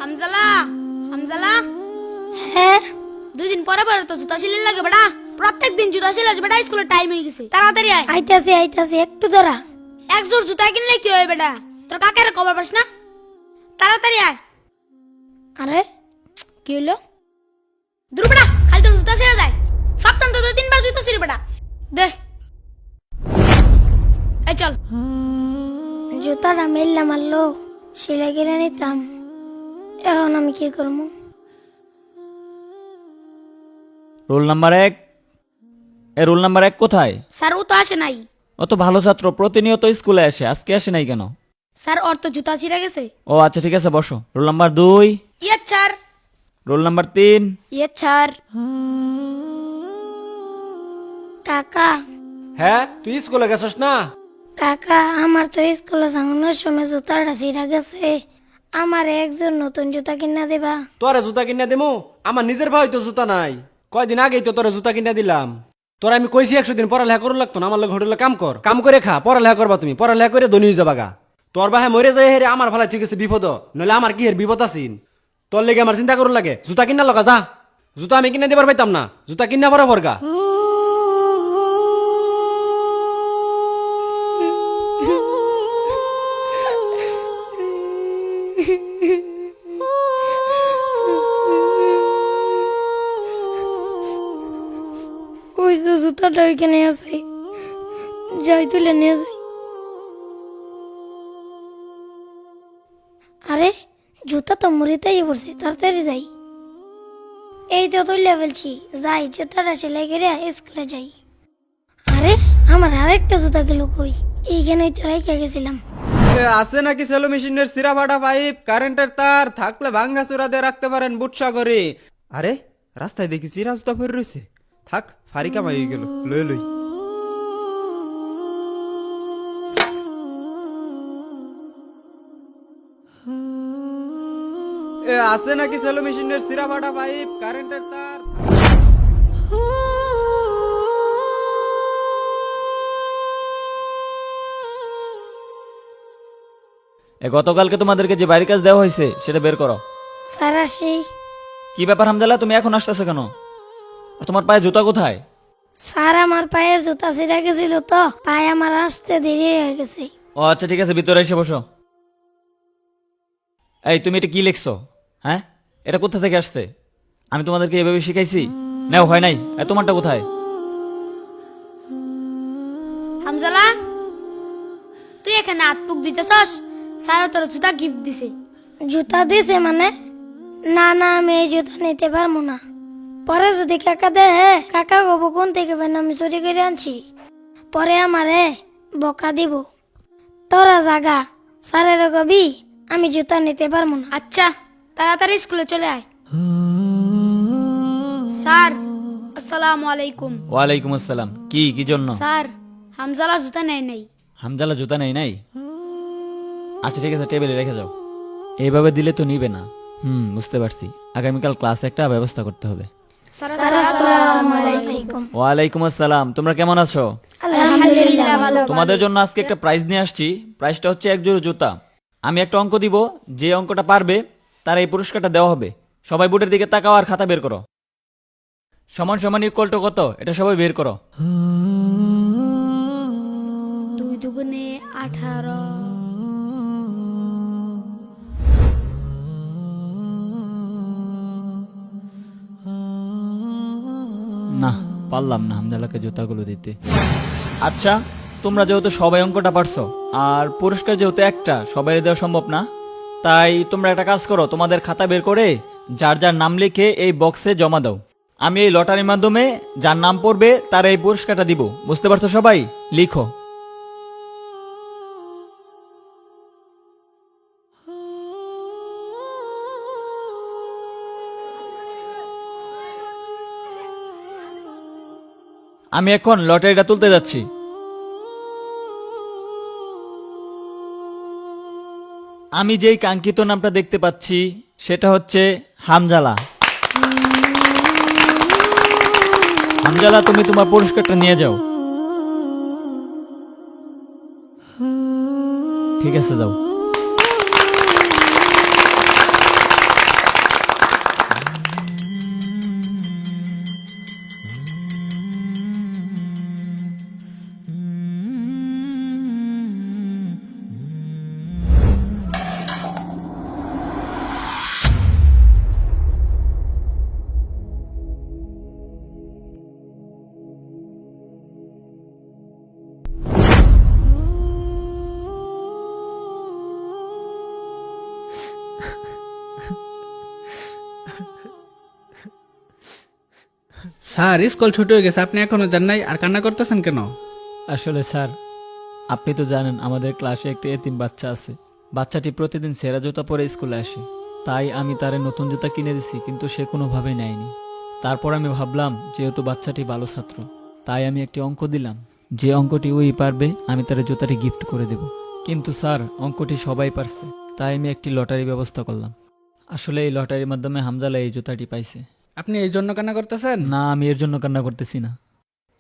হামজালা হামজালা হ্যাঁ 2 দিন পরে পরে তো জুতা সিলাই লাগে বেটা। প্রত্যেক দিন জুতা সিলাই বেটা, স্কুলের টাইম হয়ে গেছে, তাড়াতাড়ি আয়। আইতাছি একটু দাঁড়া। এক জোড় জুতা কিনলে কি হয় বেটা? তোর কাকের খবর পাস না? তাড়াতাড়ি আয়। আরে কি হলো? দূর বেটা, খালি তোর জুতা ছিঁড়ে যায়। সপ্তাহ তো 2-3 বার জুতা ছিঁড়ে বেটা। দে এই চল। জুতাটা মেললাম মারলো, সেলাই কিনে নিতাম। এখন আমি কি করবো? Roll number 1। রোল নাম্বার 1 কোথায়? স্যার ও তো আসে নাই। ও তো ভালো ছাত্র, প্রতিনিয়ত স্কুলে আসে, আজকে আসে নাই কেন? স্যার ওর তো জুতা ছিঁড়ে গেছে। ও আচ্ছা ঠিক আছে, বসো। Roll number 2। ইয়ে স্যার। Roll number 3। ইয়ে স্যার। কাকা হ্যাঁ, তুই স্কুলে গেছস না? কাকা আমার তো স্কুলে যাওয়ানোর সময় জুতাটা ছিঁড়া গেছে। আমার একজন নতুন জুতা কিনা দেবা? তোরে জুতা কিনা দিমু? আমার নিজের ভাই তো জুতা নাই। কয়দিন আগেই তো তোরে জুতা কিনা দিলাম। তোরা আমি কইছি 100 দিন পড়ালেখা করু লাগতো না, আমার লোক হোটেলে কাম করে খা, পড়ালেখা করবা তুমি, পড়ালেখা করে ধনী হয়ে যাবা গা। তোর বাহে মরে যায় হেরে আমার ভালাই ঠিক আছে বিপদ, নইলে আমার কি হের বিপদ আছিন? তোর লেগে আমার চিন্তা করু লাগে। জুতা কিনা লগা যা, জুতা আমি কিনা দিবার পাইতাম না, জুতা কিনা বরাবর গা। ওই তো জুতাটা ওইখানে আছে, যাই তুলে নিয়ে যাই। আরে জুতা তো মুড়িতেই পড়ছে, তাড়াতাড়ি যাই। এই তো তুলে ফেলছি, যাই জুতাটা সেলাই করে স্কুলে যাই। আরে আমার আরেকটা জুতা গেল কই? এইখানেই তো রেখে গেছিলাম। আছে নাকি সেলো মেশিনের সিরা ফাটা পাইপ, কারেন্টের তার থাকলে ভাঙ্গা চূড়া দিয়ে রাখতে পারেন বুটসা করে। আরে রাস্তায় দেখি চিরা জুতা পরে রয়েছে, থাক ফারিকা মাই গেল, লই লই। আছে নাকি সেলো মেশিনের সিরা ফাটা পাইপ, কারেন্টের তার। গতকালকে তোমাদেরকে যে বাড়ির কাজ দেওয়া হয়েছে সেটা বের করো। স্যার আসি। কি ব্যাপার হামজালা, তুমি এখন আসতেছো কেন? আর তোমার পায়ে জুতা কোথায়? স্যার আমার পায়ের জুতা ছিঁড়া গেছিল তো, পায়ে আমার আসতে দেরি হয়ে গেছে। ও আচ্ছা ঠিক আছে, ভিতরে এসে বসো। এই তুমি এটা কি লিখছো? হ্যাঁ, এটা কোথা থেকে আসছে? আমি তোমাদেরকে এভাবে শিখাইছি? নাও হয় নাই। তোমারটা কোথায়? হামজালা তুই এখানে আটপুক দিতেছস? স্যার তোর জুতা গিফট দিছে। জুতা দিছে মানে? না না, আমি এই জুতা নিতে পারবো না। পরে যদি কাকা দেয়, কাকা কব কোন থেকে পেন আমি চুরি করে আনছি, পরে আমারে বকা দিব। তোরা জাগা, স্যারের কবি আমি জুতা নিতে পারবো না। আচ্ছা তাড়াতাড়ি স্কুলে চলে আয়। স্যার আসসালামু আলাইকুম। ওয়ালাইকুম আসসালাম। কি কি জন্য? স্যার হামজালা জুতা নেয় নাই। হামজালা জুতা নেই নাই? আচ্ছা ঠিক আছে, টেবিলে রেখে যাও। এইভাবে দিলে তো নিবে না। বুঝতে পারছি। আগামীকাল ক্লাসে একটা ব্যবস্থা করতে হবে। স্যার আসসালামু আলাইকুম। ওয়ালাইকুম আসসালাম। তোমরা কেমন আছো? আলহামদুলিল্লাহ ভালো। তোমাদের জন্য আজকে একটা প্রাইজ নিয়ে আসছি। প্রাইজটা হচ্ছে এক জোড়া জুতা। আমি একটা অঙ্ক দিব, যে অঙ্কটা পারবে তার এই পুরস্কারটা দেওয়া হবে। সবাই বোর্ডের দিকে তাকাও আর খাতা বের করো। সমান সমান ইকুয়াল টু কত এটা সবাই বের করো। 2 দুগুণে 18। না, পারলাম না হামজালাকে জুতাগুলো দিতে। আচ্ছা, তোমরা যেহেতু সবাই অঙ্কটা পারছো আর পুরস্কার যেহেতু একটা, সবাই দেওয়া সম্ভব না, তাই তোমরা একটা কাজ করো, তোমাদের খাতা বের করে যার যার নাম লিখে এই বক্সে জমা দাও। আমি এই লটারির মাধ্যমে যার নাম পড়বে তার এই পুরস্কারটা দিব। বুঝতে পারছো সবাই? লিখো। আমি এখন লটারিটা তুলতে যাচ্ছি। আমি যেই কাঙ্ক্ষিত নামটা দেখতে পাচ্ছি সেটা হচ্ছে হামজালা। হামজালা, তুমি তোমার পুরস্কারটা নিয়ে যাও। ঠিক আছে, যাও। স্যার স্কুল ছুটি হয়ে গেছে, আপনি এখনো যান নাই আর কান্না করতেছেন কেন? আসলে স্যার, আপনি তো জানেন আমাদের ক্লাসে একটি এতিম বাচ্চা আছে। বাচ্চাটি প্রতিদিন সেরা জুতা পরে স্কুলে আসে, তাই আমি তারে নতুন জুতা কিনে দিছি, কিন্তু সে কোনোভাবেই নেয়নি। তারপর আমি ভাবলাম যেহেতু বাচ্চাটি ভালো ছাত্র, তাই আমি একটি অঙ্ক দিলাম, যে অঙ্কটি ওই পারবে আমি তার জুতাটি গিফট করে দেব। কিন্তু স্যার, অঙ্কটি সবাই পারছে, তাই আমি একটি লটারি ব্যবস্থা করলাম। আসলে এই লটারির মাধ্যমে হামজালা এই জুতাটি পাইছে। আপনি এই জন্য কান্না করতেছেন? না, আমি এর জন্য কান্না করতেছি না।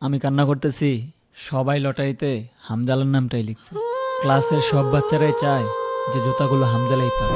আমি কান্না করতেছি সবাই লটারিতে হামজালার নামটাই লিখছে। ক্লাসের সব বাচ্চারাই চায় যে জুতাগুলো হামজালাই পায়।